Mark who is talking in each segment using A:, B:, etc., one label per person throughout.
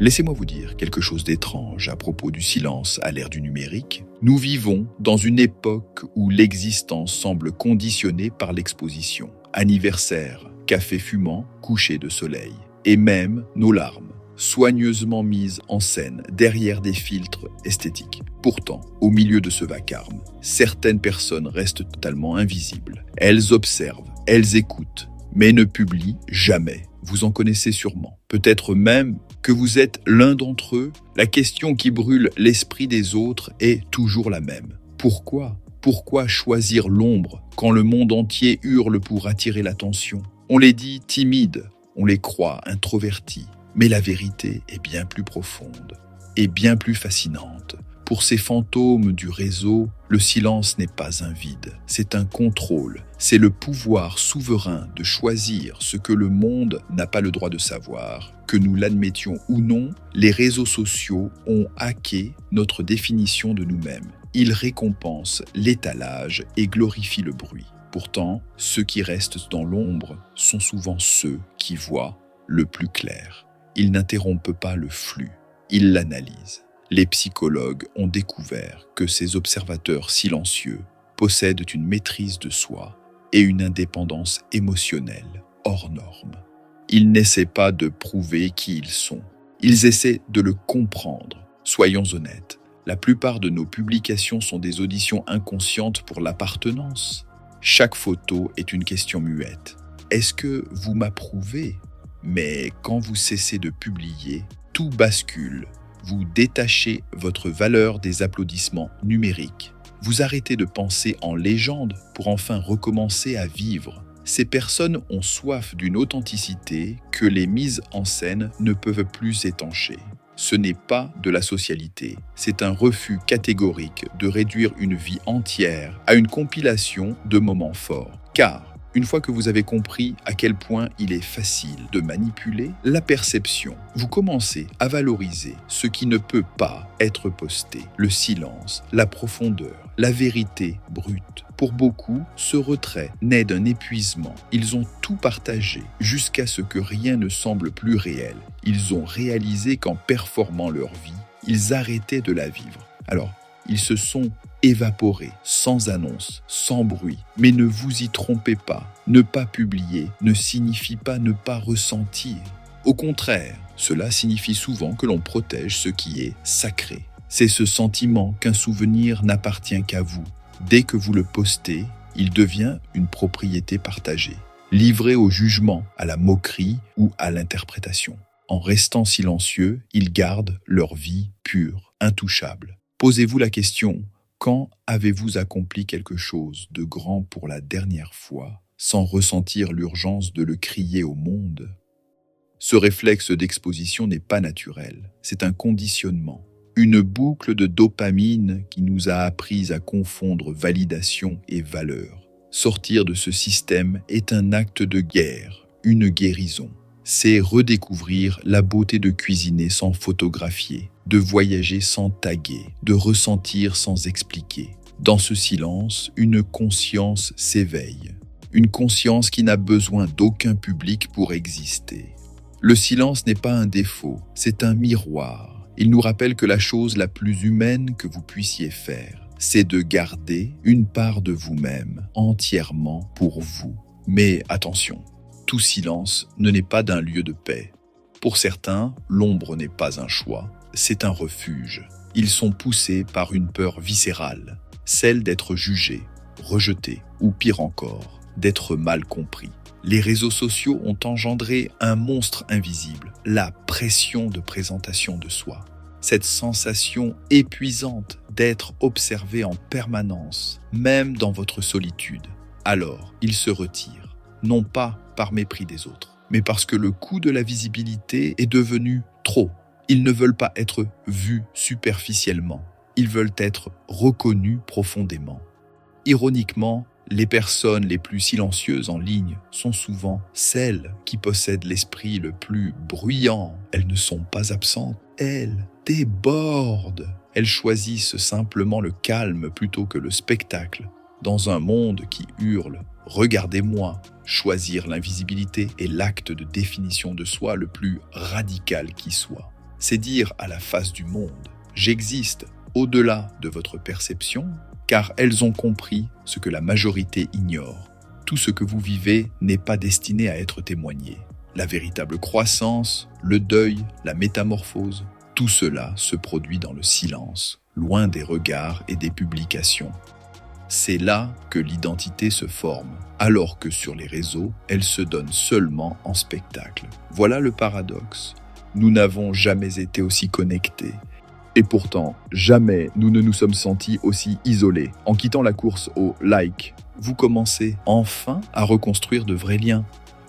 A: Laissez-moi vous dire quelque chose d'étrange à propos du silence à l'ère du numérique. Nous vivons dans une époque où l'existence semble conditionnée par l'exposition. Anniversaire, café fumant, coucher de soleil. Et même nos larmes, soigneusement mises en scène derrière des filtres esthétiques. Pourtant, au milieu de ce vacarme, certaines personnes restent totalement invisibles. Elles observent, elles écoutent, mais ne publient jamais. Vous en connaissez sûrement. Peut-être même que vous êtes l'un d'entre eux. La question qui brûle l'esprit des autres est toujours la même. Pourquoi ? Pourquoi choisir l'ombre quand le monde entier hurle pour attirer l'attention ? On les dit timides, on les croit introvertis. Mais la vérité est bien plus profonde et bien plus fascinante. Pour ces fantômes du réseau, le silence n'est pas un vide, c'est un contrôle. C'est le pouvoir souverain de choisir ce que le monde n'a pas le droit de savoir. Que nous l'admettions ou non, les réseaux sociaux ont hacké notre définition de nous-mêmes. Ils récompensent l'étalage et glorifient le bruit. Pourtant, ceux qui restent dans l'ombre sont souvent ceux qui voient le plus clair. Ils n'interrompent pas le flux, ils l'analysent. Les psychologues ont découvert que ces observateurs silencieux possèdent une maîtrise de soi et une indépendance émotionnelle hors norme. Ils n'essaient pas de prouver qui ils sont, ils essaient de le comprendre. Soyons honnêtes, la plupart de nos publications sont des auditions inconscientes pour l'appartenance. Chaque photo est une question muette. Est-ce que vous m'approuvez ? Mais quand vous cessez de publier, tout bascule. Vous détachez votre valeur des applaudissements numériques. Vous arrêtez de penser en légende pour enfin recommencer à vivre. Ces personnes ont soif d'une authenticité que les mises en scène ne peuvent plus étancher. Ce n'est pas de la socialité, c'est un refus catégorique de réduire une vie entière à une compilation de moments forts. Car une fois que vous avez compris à quel point il est facile de manipuler la perception, vous commencez à valoriser ce qui ne peut pas être posté, le silence, la profondeur, la vérité brute. Pour beaucoup, ce retrait naît d'un épuisement. Ils ont tout partagé jusqu'à ce que rien ne semble plus réel. Ils ont réalisé qu'en performant leur vie, ils arrêtaient de la vivre. Alors, ils se sont évaporés, sans annonce, sans bruit. Mais ne vous y trompez pas, ne pas publier ne signifie pas ne pas ressentir. Au contraire, cela signifie souvent que l'on protège ce qui est sacré. C'est ce sentiment qu'un souvenir n'appartient qu'à vous. Dès que vous le postez, il devient une propriété partagée, livrée au jugement, à la moquerie ou à l'interprétation. En restant silencieux, ils gardent leur vie pure, intouchable. Posez-vous la question, quand avez-vous accompli quelque chose de grand pour la dernière fois, sans ressentir l'urgence de le crier au monde ? Ce réflexe d'exposition n'est pas naturel, c'est un conditionnement, une boucle de dopamine qui nous a appris à confondre validation et valeur. Sortir de ce système est un acte de guerre, une guérison. C'est redécouvrir la beauté de cuisiner sans photographier, de voyager sans taguer, de ressentir sans expliquer. Dans ce silence, une conscience s'éveille. Une conscience qui n'a besoin d'aucun public pour exister. Le silence n'est pas un défaut, c'est un miroir. Il nous rappelle que la chose la plus humaine que vous puissiez faire, c'est de garder une part de vous-même entièrement pour vous. Mais attention, tout silence ne naît pas d'un lieu de paix. Pour certains, l'ombre n'est pas un choix, c'est un refuge. Ils sont poussés par une peur viscérale, celle d'être jugés, rejetés, ou pire encore, d'être mal compris. Les réseaux sociaux ont engendré un monstre invisible, la pression de présentation de soi. Cette sensation épuisante d'être observé en permanence, même dans votre solitude. Alors, ils se retirent, non pas par mépris des autres, mais parce que le coût de la visibilité est devenu trop. Ils ne veulent pas être vus superficiellement, ils veulent être reconnus profondément. Ironiquement, les personnes les plus silencieuses en ligne sont souvent celles qui possèdent l'esprit le plus bruyant. Elles ne sont pas absentes, elles débordent. Elles choisissent simplement le calme plutôt que le spectacle. Dans un monde qui hurle « Regardez-moi », choisir l'invisibilité est l'acte de définition de soi le plus radical qui soit. C'est dire à la face du monde, j'existe au-delà de votre perception, car elles ont compris ce que la majorité ignore. Tout ce que vous vivez n'est pas destiné à être témoigné. La véritable croissance, le deuil, la métamorphose, tout cela se produit dans le silence, loin des regards et des publications. C'est là que l'identité se forme, alors que sur les réseaux, elle se donne seulement en spectacle. Voilà le paradoxe. Nous n'avons jamais été aussi connectés. Et pourtant, jamais nous ne nous sommes sentis aussi isolés. En quittant la course au like, vous commencez enfin à reconstruire de vrais liens.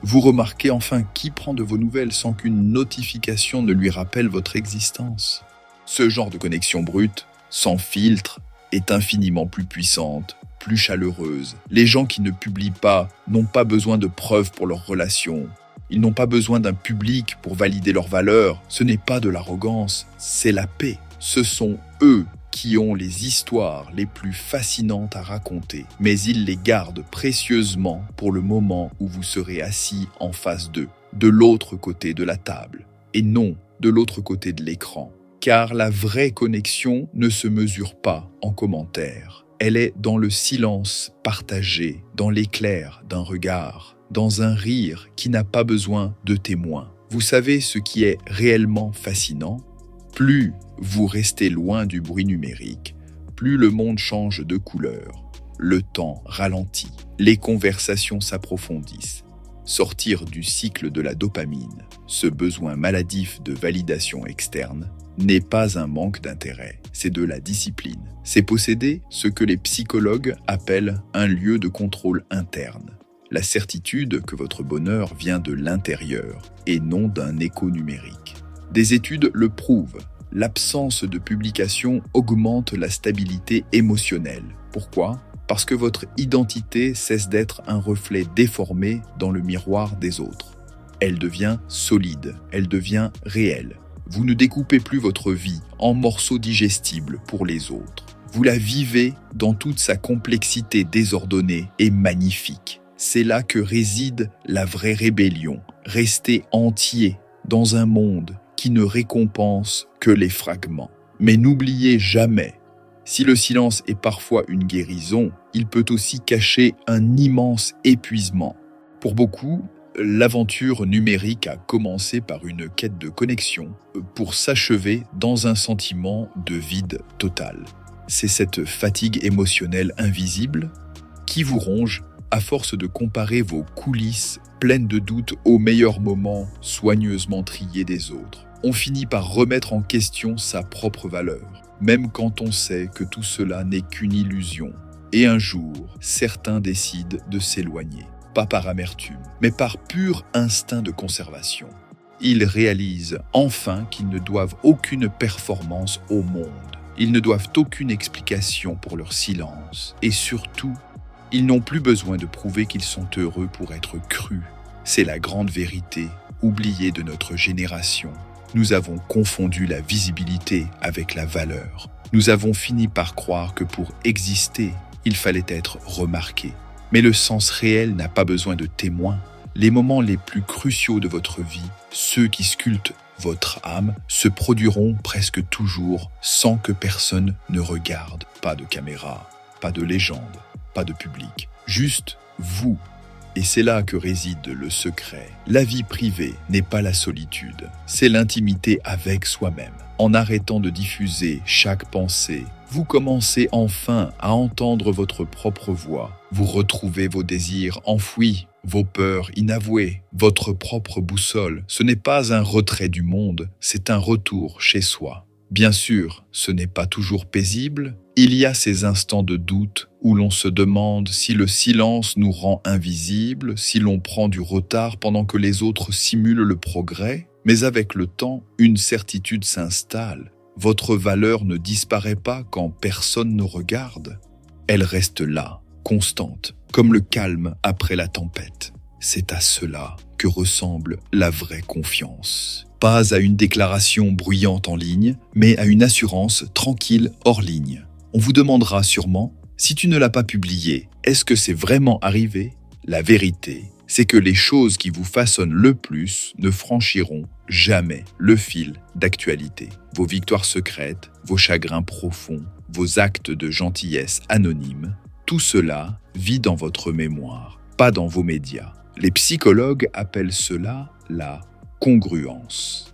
A: Vous remarquez enfin qui prend de vos nouvelles sans qu'une notification ne lui rappelle votre existence. Ce genre de connexion brute, sans filtre, est infiniment plus puissante, plus chaleureuse. Les gens qui ne publient pas n'ont pas besoin de preuves pour leurs relations. Ils n'ont pas besoin d'un public pour valider leurs valeurs. Ce n'est pas de l'arrogance, c'est la paix. Ce sont eux qui ont les histoires les plus fascinantes à raconter, mais ils les gardent précieusement pour le moment où vous serez assis en face d'eux, de l'autre côté de la table, et non de l'autre côté de l'écran. Car la vraie connexion ne se mesure pas en commentaires. Elle est dans le silence partagé, dans l'éclair d'un regard, dans un rire qui n'a pas besoin de témoins. Vous savez ce qui est réellement fascinant ? Plus vous restez loin du bruit numérique, plus le monde change de couleur. Le temps ralentit, les conversations s'approfondissent. Sortir du cycle de la dopamine, ce besoin maladif de validation externe, n'est pas un manque d'intérêt, c'est de la discipline. C'est posséder ce que les psychologues appellent un lieu de contrôle interne. La certitude que votre bonheur vient de l'intérieur et non d'un écho numérique. Des études le prouvent. L'absence de publication augmente la stabilité émotionnelle. Pourquoi ? Parce que votre identité cesse d'être un reflet déformé dans le miroir des autres. Elle devient solide, elle devient réelle. Vous ne découpez plus votre vie en morceaux digestibles pour les autres. Vous la vivez dans toute sa complexité désordonnée et magnifique. C'est là que réside la vraie rébellion. Rester entier dans un monde qui ne récompense que les fragments. Mais n'oubliez jamais, si le silence est parfois une guérison, il peut aussi cacher un immense épuisement. Pour beaucoup, l'aventure numérique a commencé par une quête de connexion pour s'achever dans un sentiment de vide total. C'est cette fatigue émotionnelle invisible qui vous ronge à force de comparer vos coulisses pleines de doutes aux meilleurs moments soigneusement triés des autres. On finit par remettre en question sa propre valeur, même quand on sait que tout cela n'est qu'une illusion. Et un jour, certains décident de s'éloigner, pas par amertume, mais par pur instinct de conservation. Ils réalisent enfin qu'ils ne doivent aucune performance au monde. Ils ne doivent aucune explication pour leur silence. Et surtout, ils n'ont plus besoin de prouver qu'ils sont heureux pour être crus. C'est la grande vérité, oubliée de notre génération. Nous avons confondu la visibilité avec la valeur. Nous avons fini par croire que pour exister, il fallait être remarqué. Mais le sens réel n'a pas besoin de témoins. Les moments les plus cruciaux de votre vie, ceux qui sculptent votre âme, se produiront presque toujours sans que personne ne regarde. Pas de caméra, pas de légende, pas de public. Juste vous. Et c'est là que réside le secret. La vie privée n'est pas la solitude, c'est l'intimité avec soi-même. En arrêtant de diffuser chaque pensée, vous commencez enfin à entendre votre propre voix. Vous retrouvez vos désirs enfouis, vos peurs inavouées, votre propre boussole. Ce n'est pas un retrait du monde, c'est un retour chez soi. Bien sûr, ce n'est pas toujours paisible. Il y a ces instants de doute où l'on se demande si le silence nous rend invisibles, si l'on prend du retard pendant que les autres simulent le progrès. Mais avec le temps, une certitude s'installe. Votre valeur ne disparaît pas quand personne ne regarde. Elle reste là, constante, comme le calme après la tempête. C'est à cela que ressemble la vraie confiance. Pas à une déclaration bruyante en ligne, mais à une assurance tranquille hors ligne. On vous demandera sûrement, si tu ne l'as pas publié, est-ce que c'est vraiment arrivé ? La vérité c'est que les choses qui vous façonnent le plus ne franchiront jamais le fil d'actualité. Vos victoires secrètes, vos chagrins profonds, vos actes de gentillesse anonymes, tout cela vit dans votre mémoire, pas dans vos médias. Les psychologues appellent cela la congruence,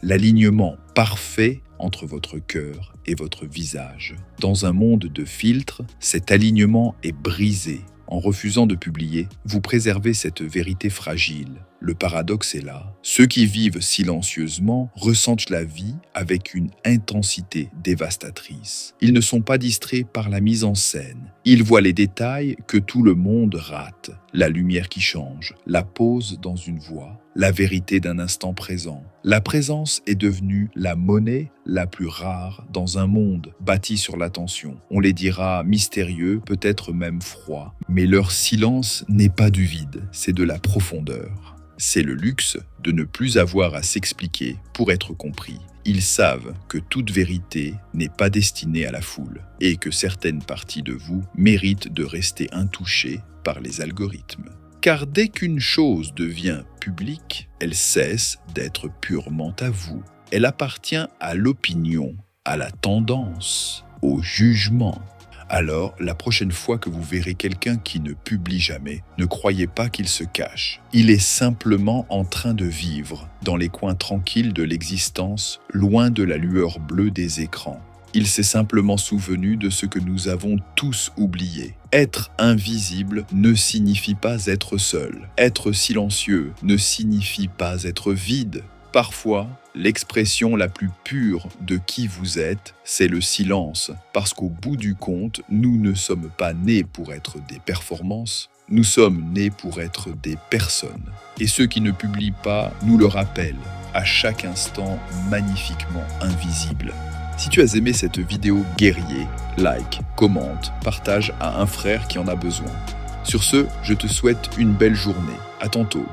A: l'alignement parfait entre votre cœur et votre visage. Dans un monde de filtres, cet alignement est brisé. En refusant de publier, vous préservez cette vérité fragile. Le paradoxe est là. Ceux qui vivent silencieusement ressentent la vie avec une intensité dévastatrice. Ils ne sont pas distraits par la mise en scène. Ils voient les détails que tout le monde rate. La lumière qui change, la pause dans une voix, la vérité d'un instant présent. La présence est devenue la monnaie la plus rare dans un monde bâti sur l'attention. On les dira mystérieux, peut-être même froids, mais leur silence n'est pas du vide, c'est de la profondeur. C'est le luxe de ne plus avoir à s'expliquer pour être compris. Ils savent que toute vérité n'est pas destinée à la foule et que certaines parties de vous méritent de rester intouchées par les algorithmes. Car dès qu'une chose devient publique, elle cesse d'être purement à vous. Elle appartient à l'opinion, à la tendance, au jugement. Alors, la prochaine fois que vous verrez quelqu'un qui ne publie jamais, ne croyez pas qu'il se cache. Il est simplement en train de vivre dans les coins tranquilles de l'existence, loin de la lueur bleue des écrans. Il s'est simplement souvenu de ce que nous avons tous oublié. Être invisible ne signifie pas être seul. Être silencieux ne signifie pas être vide. Parfois, l'expression la plus pure de qui vous êtes, c'est le silence. Parce qu'au bout du compte, nous ne sommes pas nés pour être des performances, nous sommes nés pour être des personnes. Et ceux qui ne publient pas nous le rappellent, à chaque instant magnifiquement invisible. Si tu as aimé cette vidéo guerrier, like, commente, partage à un frère qui en a besoin. Sur ce, je te souhaite une belle journée. À tantôt.